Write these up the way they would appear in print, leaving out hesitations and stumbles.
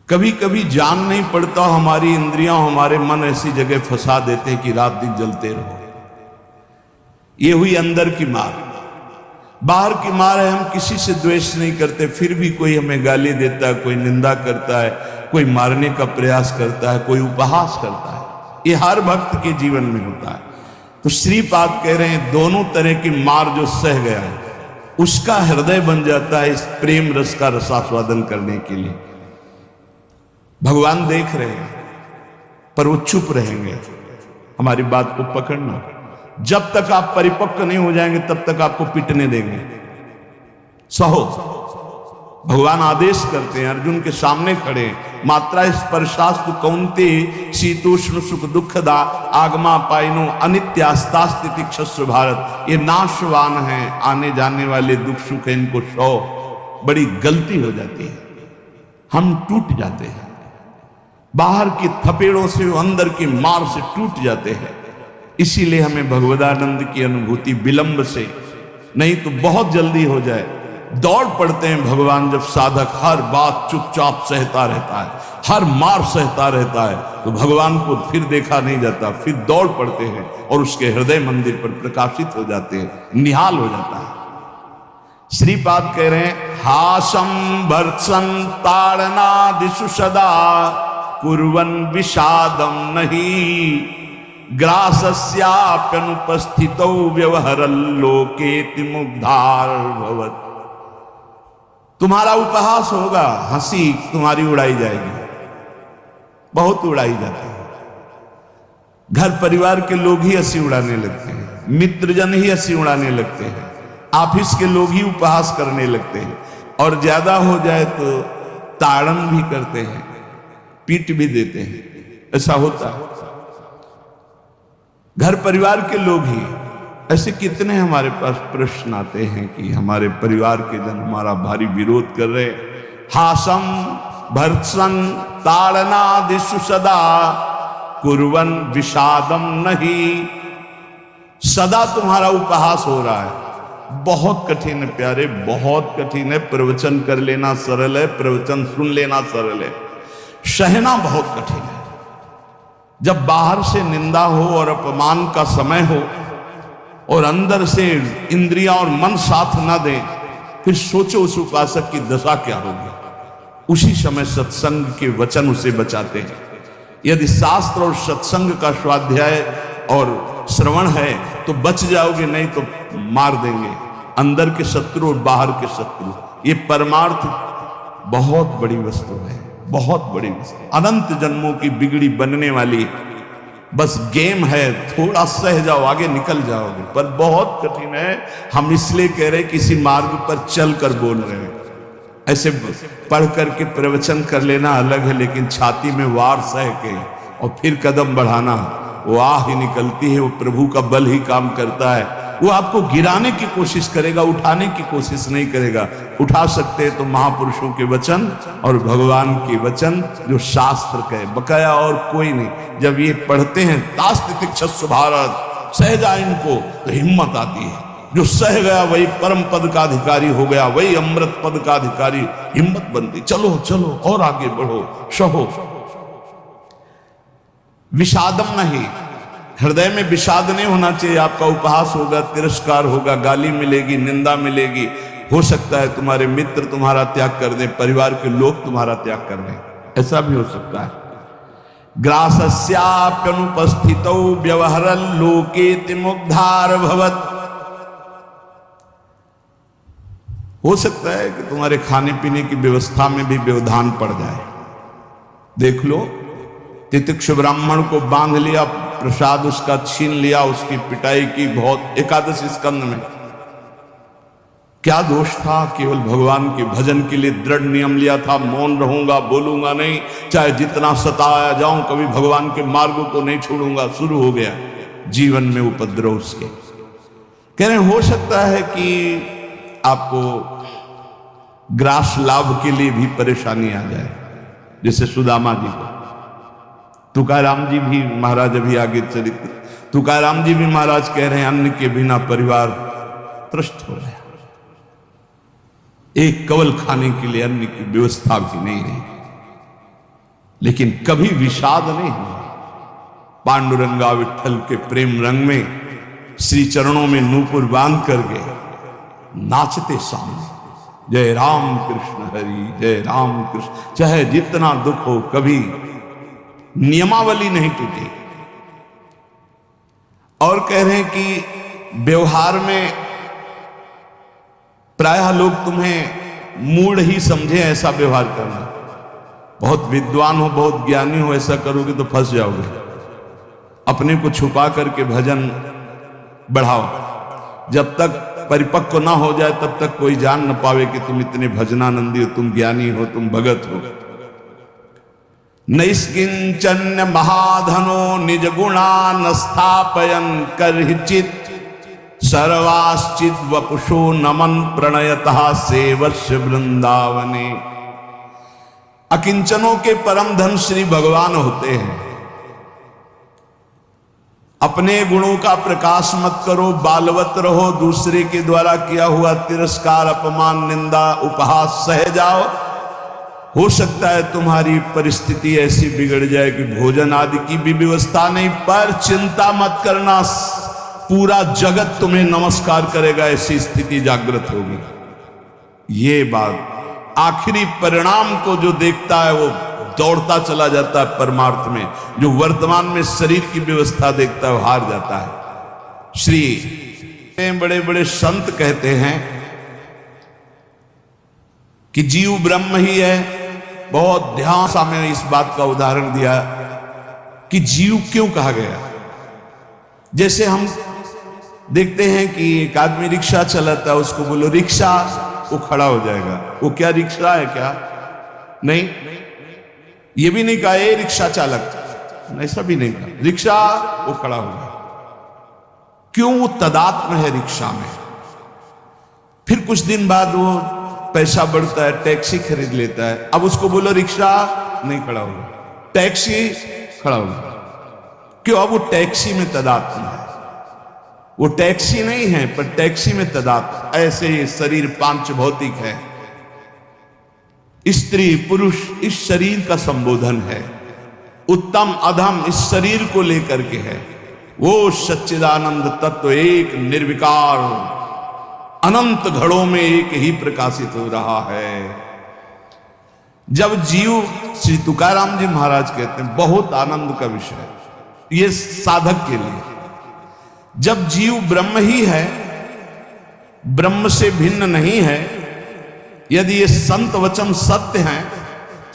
कभी कभी जान नहीं पड़ता, हमारी इंद्रियां हमारे मन ऐसी जगह फंसा देते हैं कि रात दिन जलते रहो। ये हुई अंदर की मार। बाहर की मार है, हम किसी से द्वेष नहीं करते, फिर भी कोई हमें गाली देता है, कोई निंदा करता है, कोई मारने का प्रयास करता है, कोई उपहास करता है। ये हर भक्त के जीवन में होता है। तो श्रीपाद कह रहे हैं दोनों तरह की मार जो सह गया है उसका हृदय बन जाता है इस प्रेम रस का रसास्वादन करने के लिए। भगवान देख रहे हैं पर वो चुप रहेंगे। हमारी बात को पकड़ना, जब तक आप परिपक्व नहीं हो जाएंगे तब तक आपको पिटने देंगे। सहो, भगवान आदेश करते हैं, अर्जुन के सामने खड़े हैं, मात्रा स्पर्शास्तु कौन्ते शीतोष्ण सुख दुखदा आगमा पाइनो अनित्यास्तास्तिति क्षस्व भारत। ये नाशवान है, आने जाने वाले दुख सुख है, इनको सो। बड़ी गलती हो जाती है, हम टूट जाते हैं, बाहर की थपेड़ों से अंदर की मार से टूट जाते हैं। इसीलिए हमें भगवदानंद की अनुभूति विलंब से नहीं तो बहुत जल्दी हो जाए। दौड़ पड़ते हैं भगवान जब साधक हर बात चुपचाप सहता रहता है, हर मार सहता रहता है, तो भगवान को फिर देखा नहीं जाता, फिर दौड़ पड़ते हैं और उसके हृदय मंदिर पर प्रकाशित हो जाते हैं, निहाल हो जाता है। श्रीपाद कह रहे हैं हासम भर्त्सन ताड़नादिषु सदा कुर्वन् विषादम नहीं ग्रासस्याप्यनुपस्थितौ व्यवहरल्लोकेति मुग्धार भवत्। तुम्हारा उपहास होगा, हंसी तुम्हारी उड़ाई जाएगी, बहुत उड़ाई जाती है। घर परिवार के लोग ही हंसी उड़ाने लगते हैं, मित्रजन ही हंसी उड़ाने लगते हैं, ऑफिस के लोग ही उपहास करने लगते हैं, और ज्यादा हो जाए तो ताड़न भी करते हैं, पीट भी देते हैं। ऐसा होता है, घर परिवार के लोग ही। ऐसे कितने हमारे पास प्रश्न आते हैं कि हमारे परिवार के जन हमारा भारी विरोध कर रहे। हासम भर्त्सन ताड़नादिषु सदा कुर्वन् विषादम नहीं। सदा तुम्हारा उपहास हो रहा है। बहुत कठिन है प्यारे, बहुत कठिन है। प्रवचन कर लेना सरल है, प्रवचन सुन लेना सरल है, सहना बहुत कठिन है। जब बाहर से निंदा हो और अपमान का समय हो और अंदर से इंद्रियां और मन साथ ना दें, फिर सोचो उस उपासक की दशा क्या होगी। उसी समय सत्संग के वचन उसे बचाते हैं। यदि शास्त्र और सत्संग का स्वाध्याय और श्रवण है तो बच जाओगे, नहीं तो मार देंगे अंदर के शत्रु और बाहर के शत्रु। ये परमार्थ बहुत बड़ी वस्तु है, बहुत बड़ी वस्तु, अनंत जन्मों की बिगड़ी बनने वाली। बस गेम है, थोड़ा सह जाओ, आगे निकल जाओगे, पर बहुत कठिन है। हम इसलिए कह रहे किसी मार्ग पर चल कर बोल रहे हैं। ऐसे पढ़ करके प्रवचन कर लेना अलग है, लेकिन छाती में वार सह के और फिर कदम बढ़ाना, वो आह ही निकलती है। वो प्रभु का बल ही काम करता है। वो आपको गिराने की कोशिश करेगा, उठाने की कोशिश नहीं करेगा। उठा सकते हैं तो महापुरुषों के वचन और भगवान के वचन जो शास्त्र कहे, बकाया और कोई नहीं। जब ये पढ़ते हैं तास्तितिक्षस्व भारत, सह जाए इनको, तो हिम्मत आती है। जो सह गया वही परम पद का अधिकारी हो गया, वही अमृत पद का अधिकारी। हिम्मत बनती, चलो चलो और आगे बढ़ो, सहो। विषादम नहीं, हृदय में विषाद नहीं होना चाहिए। आपका उपहास होगा, तिरस्कार होगा, गाली मिलेगी, निंदा मिलेगी। हो सकता है तुम्हारे मित्र तुम्हारा त्याग कर दें, परिवार के लोग तुम्हारा त्याग कर दें, ऐसा भी हो सकता है। ग्रासस्याप्यनुपस्थितौ व्यवहरल्लोकेति मुग्धार भवत्। हो सकता है कि तुम्हारे खाने पीने की व्यवस्था में भी व्यवधान पड़ जाए। देख लो, तितिक्षु ब्राह्मण को बांध लिया, प्रसाद उसका छीन लिया, उसकी पिटाई की बहुत। एकादशी स्कंद में क्या दोष था? केवल भगवान के भजन के लिए दृढ़ नियम लिया था, मौन रहूंगा, बोलूंगा नहीं, चाहे जितना सताया जाऊं, कभी भगवान के मार्ग को नहीं छोड़ूंगा। शुरू हो गया जीवन में उपद्रव उसके। कह रहे हो सकता है कि आपको ग्रास लाभ के लिए भी परेशानी आ जाए, जैसे सुदामा जी को। तुकाराम जी भी महाराज अभी आगे चरित्र, तुकाराम जी भी महाराज कह रहे हैं अन्न के बिना परिवार त्रस्त हो गया। एक कवल खाने के लिए अन्न की व्यवस्था भी नहीं रही। लेकिन कभी विषाद नहीं हुआ। पांडुरंगा विठल के प्रेम रंग में श्री चरणों में नूपुर बांध करके नाचते सामने, जय राम कृष्ण हरि, जय राम कृष्ण। चाहे जितना दुख हो, कभी नियमावली नहीं टूटी। और कह रहे हैं कि व्यवहार में प्रायः लोग तुम्हें मूढ़ ही समझे ऐसा व्यवहार करना। बहुत विद्वान हो, बहुत ज्ञानी हो, ऐसा करोगे तो फंस जाओगे। अपने को छुपा करके भजन बढ़ाओ। जब तक परिपक्व ना हो जाए तब तक कोई जान न पावे कि तुम इतने भजनानंदी हो, तुम ज्ञानी हो, तुम भगत हो। नैष्किंचन्य महाधनो निज गुणान स्थापयन करहिचित सर्वाश्चित वपुषो नमन प्रणयतः सेवस्य वृंदावने। अकिंचनों के परम धन श्री भगवान होते हैं। अपने गुणों का प्रकाश मत करो, बालवत रहो। दूसरे के द्वारा किया हुआ तिरस्कार, अपमान, निंदा, उपहास सह जाओ। हो सकता है तुम्हारी परिस्थिति ऐसी बिगड़ जाए कि भोजन आदि की भी व्यवस्था नहीं, पर चिंता मत करना, पूरा जगत तुम्हें नमस्कार करेगा, ऐसी स्थिति जागृत होगी। ये बात आखिरी परिणाम को जो देखता है वो दौड़ता चला जाता है परमार्थ में। जो वर्तमान में शरीर की व्यवस्था देखता है वो हार जाता है। श्री बड़े बड़े संत कहते हैं कि जीव ब्रह्म ही है। बहुत ध्यान से मैंने इस बात का उदाहरण दिया कि जीव क्यों कहा गया। जैसे हम देखते हैं कि एक आदमी रिक्शा चलाता है, उसको बोलो रिक्शा, वो खड़ा हो जाएगा। वो क्या रिक्शा है क्या? नहीं। ये भी नहीं कहा ए रिक्शा चालक, ऐसा भी नहीं कहा, रिक्शा, वो खड़ा हो गया। क्यों? वो तदात्म है रिक्शा में। फिर कुछ दिन बाद वो पैसा बढ़ता है, टैक्सी खरीद लेता है। अब उसको बोलो रिक्शा, नहीं खड़ा होगा, टैक्सी, खड़ा होगा। क्यों? अब वो टैक्सी में तदात्म है। वो टैक्सी नहीं है पर टैक्सी में तदात्म। ऐसे ही शरीर पांच भौतिक है। स्त्री पुरुष इस शरीर का संबोधन है। उत्तम अधम इस शरीर को लेकर के है। वो सच्चिदानंद तत्व एक निर्विकार अनंत घड़ों में एक ही प्रकाशित हो रहा है। जब जीव, श्री तुकाराम जी महाराज कहते हैं, बहुत आनंद का विषय ये साधक के लिए, जब जीव ब्रह्म ही है, ब्रह्म से भिन्न नहीं है, यदि ये संत वचन सत्य हैं,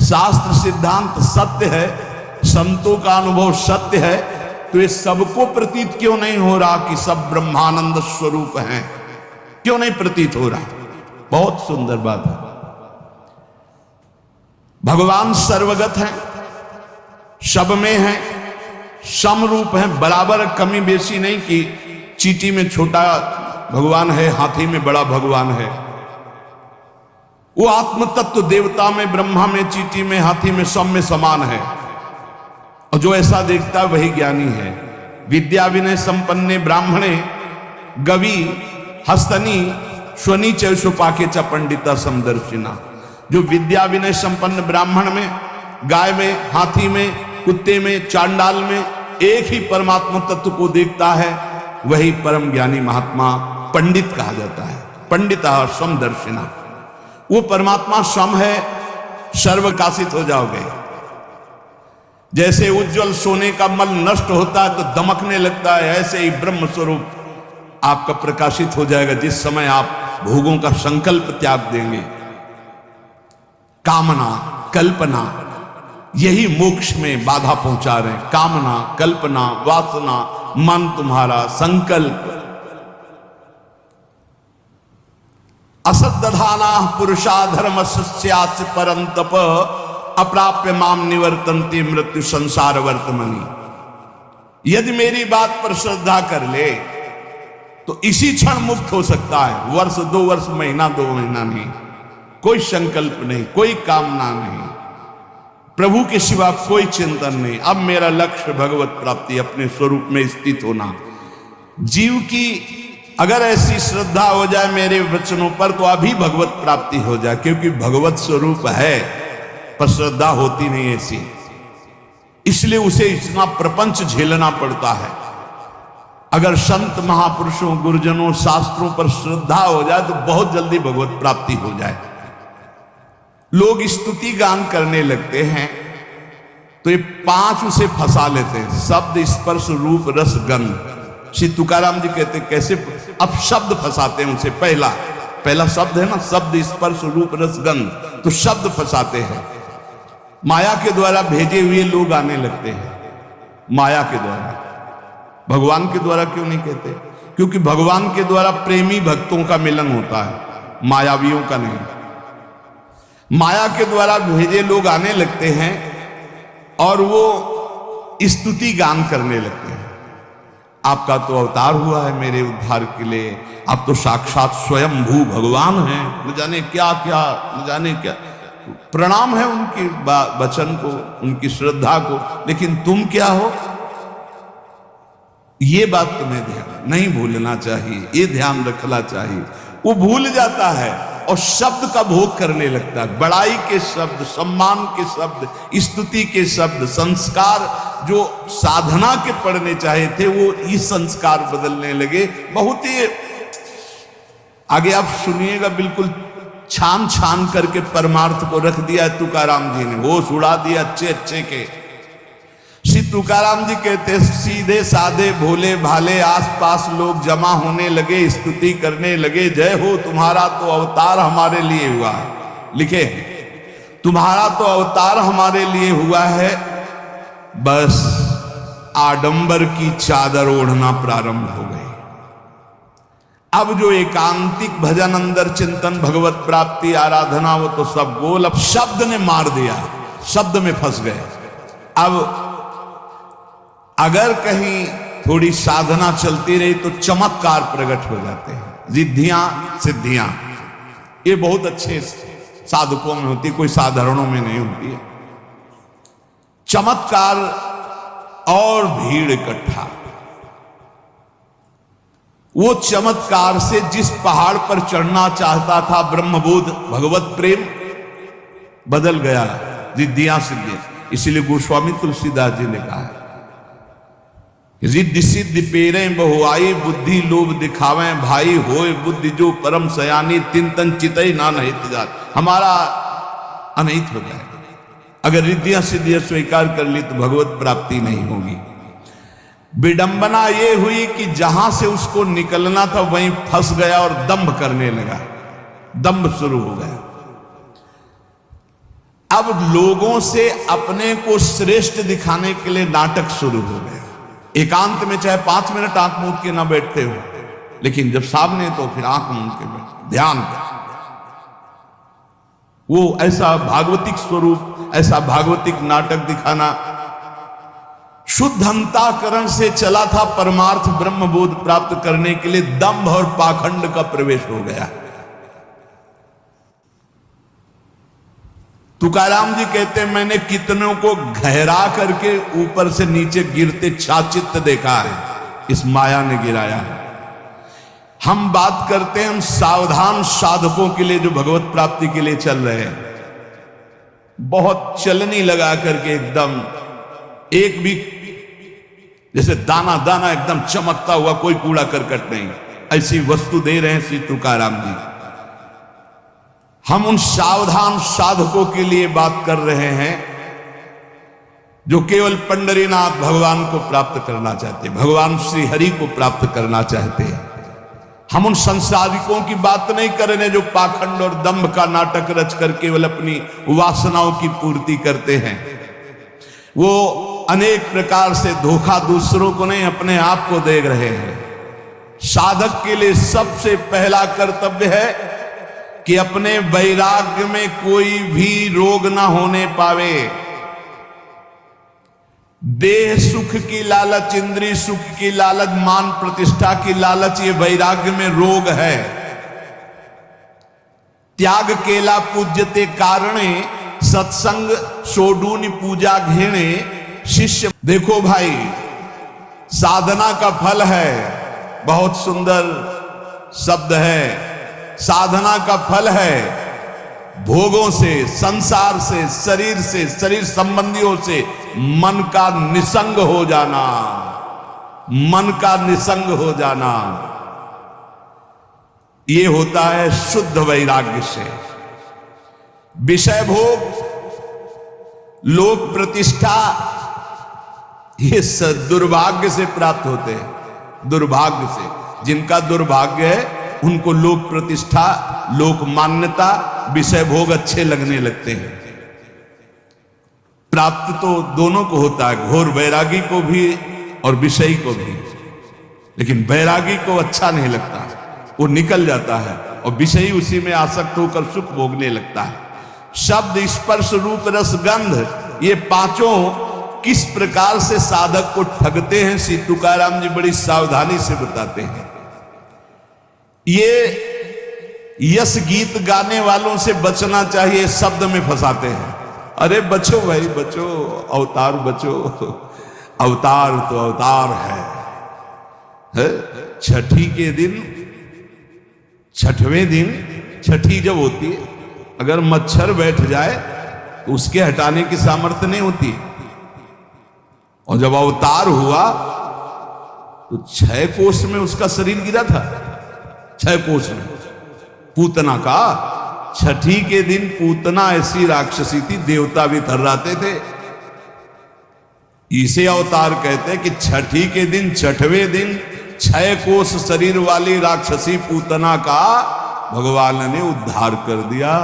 शास्त्र सिद्धांत सत्य है, संतों का अनुभव सत्य है, तो ये सबको प्रतीत क्यों नहीं हो रहा कि सब ब्रह्मानंद स्वरूप हैं? क्यों नहीं प्रतीत हो रहा? बहुत सुंदर बात है। भगवान सर्वगत हैं, सब में हैं, समरूप हैं, बराबर कमी बेसी नहीं कि चींटी में छोटा भगवान है, हाथी में बड़ा भगवान है। वो आत्म तत्व देवता में, ब्रह्मा में, चींटी में, हाथी में, सब में समान है। और जो ऐसा देखता है वही ज्ञानी है। विद्या विनय संपन्ने ब्राह्मणे गवि हस्तनी स्वनी चौपाके च पंडिता समदर्शिना। जो विद्या विनय संपन्न ब्राह्मण में, गाय में, हाथी में, कुत्ते में, चांडाल में एक ही परमात्मा तत्व को देखता है, वही परम ज्ञानी महात्मा पंडित कहा जाता है। पंडिता समदर्शिना। वो परमात्मा सम है, सर्वकाशित हो जाओगे। जैसे उज्जवल सोने का मल नष्ट होता है तो दमकने लगता है, ऐसे ही ब्रह्म स्वरूप आपका प्रकाशित हो जाएगा जिस समय आप भोगों का संकल्प त्याग देंगे। कामना, कल्पना, यही मोक्ष में बाधा पहुंचा रहे हैं। कामना, कल्पना, वासना, मन तुम्हारा संकल्प। असद्दधाना पुरुषा धर्म सस्यास्य परंतप अप्राप्य माम निवर्तन्ते मृत्यु संसार वर्तमनि। यदि मेरी बात पर श्रद्धा कर ले तो इसी क्षण मुक्त हो सकता है। वर्ष, 2 वर्ष, महीना, 2 महीना नहीं, कोई संकल्प नहीं, कोई कामना नहीं, प्रभु के सिवा कोई चिंतन नहीं। अब मेरा लक्ष्य भगवत प्राप्ति, अपने स्वरूप में स्थित होना। जीव की अगर ऐसी श्रद्धा हो जाए मेरे वचनों पर तो अभी भगवत प्राप्ति हो जाए, क्योंकि भगवत स्वरूप है पर श्रद्धा होती नहीं ऐसी। इसलिए उसे इतना प्रपंच झेलना पड़ता है। अगर संत महापुरुषों गुरुजनों शास्त्रों पर श्रद्धा हो जाए तो बहुत जल्दी भगवत प्राप्ति हो जाए। लोग स्तुति गान करने लगते हैं तो ये 5 उसे फंसा लेते हैं, शब्द स्पर्श रूप रस गंध। श्री तुकाराम जी कहते कैसे, अब शब्द फंसाते हैं उसे। पहला शब्द है ना, शब्द स्पर्श रूप रस गंध, तो शब्द फंसाते हैं। माया के द्वारा भेजे हुए लोग आने लगते हैं, माया के द्वारा। भगवान के द्वारा क्यों नहीं कहते? क्योंकि भगवान के द्वारा प्रेमी भक्तों का मिलन होता है, मायावियों का नहीं। माया के द्वारा भेजे लोग आने लगते हैं और वो स्तुति गान करने लगते हैं। आपका तो अवतार हुआ है मेरे उद्धार के लिए, आप तो साक्षात स्वयंभू भगवान हैं, न जाने क्या क्या, न जाने क्या। प्रणाम है उनके वचन को, उनकी श्रद्धा को, लेकिन तुम क्या हो, ये बात तुम्हें ध्यान नहीं भूलना चाहिए, ये ध्यान रखना चाहिए। वो भूल जाता है और शब्द का भोग करने लगता है, बड़ाई के शब्द, सम्मान के शब्द, स्तुति के शब्द, संस्कार जो साधना के पढ़ने चाहे थे वो ये संस्कार बदलने लगे। बहुत ही आगे आप सुनिएगा, बिल्कुल छान छान करके परमार्थ को रख दिया है तुकाराम जी ने, होश उड़ा दिया अच्छे अच्छे के। श्री तुकाराम जी कहते सीधे साधे भोले भाले आसपास लोग जमा होने लगे, स्तुति करने लगे, जय हो तुम्हारा तो अवतार हमारे लिए हुआ है। लिखे तुम्हारा तो अवतार हमारे लिए हुआ है, बस आडंबर की चादर ओढ़ना प्रारंभ हो गई। अब जो एकांतिक भजन अंदर चिंतन भगवत प्राप्ति आराधना वो तो सब गोल, अब शब्द ने मार दिया, शब्द में फंस गए। अब अगर कहीं थोड़ी साधना चलती रही तो चमत्कार प्रकट हो जाते हैं, रिद्धियां सिद्धियां। ये बहुत अच्छे साधकों में होती, कोई साधारणों में नहीं होती है। चमत्कार और भीड़ इकट्ठा। वो चमत्कार से जिस पहाड़ पर चढ़ना चाहता था ब्रह्मबोध भगवत प्रेम, बदल गया रिद्धियां सिद्धियां। इसीलिए गोस्वामी तुलसीदास जी ने कहा रिद्धि सिद्धि पेरे बहुआई, बुद्धि लोभ दिखावे भाई, होए बुद्धि जो परम सयानी, तिन तन चितई ना नहित जात। हमारा अनहित हो जाएगा। अगर रिद्धियां सिद्धियां स्वीकार कर ली तो भगवत प्राप्ति नहीं होगी। विडंबना ये हुई कि जहां से उसको निकलना था वहीं फंस गया और दंभ करने लगा, दंभ शुरू हो गया। अब लोगों से अपने को श्रेष्ठ दिखाने के लिए नाटक शुरू हो गया। एकांत में चाहे 5 मिनट आंख मूंद के ना बैठते हो, लेकिन जब सामने तो फिर आंख मूंद के बैठते, ध्यान कर। वो ऐसा भागवतिक स्वरूप, ऐसा भागवतिक नाटक दिखाना, शुद्ध अंतःकरण से चला था परमार्थ ब्रह्मबोध प्राप्त करने के लिए, दंभ और पाखंड का प्रवेश हो गया। तुकाराम जी कहते हैं मैंने कितनों को गहरा करके ऊपर से नीचे गिरते छाचित्त देखा है, इस माया ने गिराया है। हम बात करते हैं हम सावधान साधकों के लिए जो भगवत प्राप्ति के लिए चल रहे हैं, बहुत चलनी लगा करके एकदम एक भी जैसे दाना दाना एकदम चमकता हुआ, कोई कूड़ा करकट नहीं, ऐसी वस्तु दे रहे हैं श्री तुकाराम जी। हम उन सावधान साधकों के लिए बात कर रहे हैं जो केवल पंडरीनाथ भगवान को प्राप्त करना चाहते, भगवान श्री हरि को प्राप्त करना चाहते हैं। हम उन संसारिकों की बात नहीं कर रहे जो पाखंड और दंभ का नाटक रच कर केवल अपनी वासनाओं की पूर्ति करते हैं। वो अनेक प्रकार से धोखा दूसरों को नहीं, अपने आप को दे रहे हैं। साधक के लिए सबसे पहला कर्तव्य है कि अपने वैराग्य में कोई भी रोग ना होने पावे। देह सुख की लालच, इंद्रिय सुख की लालच, मान प्रतिष्ठा की लालच, ये वैराग्य में रोग है। त्याग केला पूज्यते कारणे, सत्संग सोडूनि पूजा घेणे। शिष्य देखो भाई, साधना का फल है, बहुत सुंदर शब्द है, साधना का फल है भोगों से, संसार से, शरीर से, शरीर संबंधियों से मन का निसंग हो जाना, मन का निसंग हो जाना, ये होता है शुद्ध वैराग्य से। विषय भोग, लोक प्रतिष्ठा, ये दुर्भाग्य से प्राप्त होते हैं। दुर्भाग्य से, जिनका दुर्भाग्य है उनको लोक प्रतिष्ठा, लोक मान्यता, विषय भोग अच्छे लगने लगते हैं। प्राप्त तो दोनों को होता है, घोर वैरागी को भी और विषयी को भी, लेकिन वैरागी को अच्छा नहीं लगता, वो निकल जाता है, और विषयी उसी में आसक्त होकर सुख भोगने लगता है। शब्द, स्पर्श, रूप, रस, गंध, ये पांचों किस प्रकार से साधक को ठगते हैं, श्री तुकाराम जी बड़ी सावधानी से बताते हैं। ये यश गीत गाने वालों से बचना चाहिए, शब्द में फंसाते हैं। अरे बचो भाई बचो, अवतार बचो, अवतार तो अवतार है? छठी के दिन, छठवें दिन, छठी जब होती है, अगर मच्छर बैठ जाए तो उसके हटाने की सामर्थ्य नहीं होती, और जब अवतार हुआ तो 6 कोस में उसका शरीर गिरा था, 6 कोस में। पूतना का छठी के दिन, पूतना ऐसी राक्षसी थी, देवता भी थर्राते थे। इसे अवतार कहते हैं कि छठी के दिन, छठवें दिन 6 कोस शरीर वाली राक्षसी पूतना का भगवान ने उद्धार कर दिया।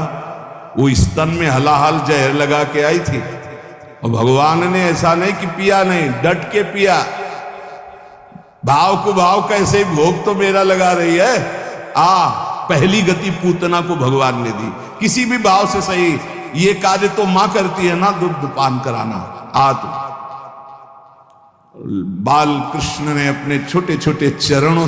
वो स्तन में हलाहल जहर लगा के आई थी, और भगवान ने ऐसा नहीं कि पिया नहीं, डट के पिया। भाव को भाव कैसे, भोग तो मेरा लगा रही है, पहली गति पूतना को भगवान ने दी, किसी भी भाव से सही। ये कार्य तो मां करती है ना, दुग्ध पान कराना। तो बाल कृष्ण ने अपने छोटे छोटे चरणों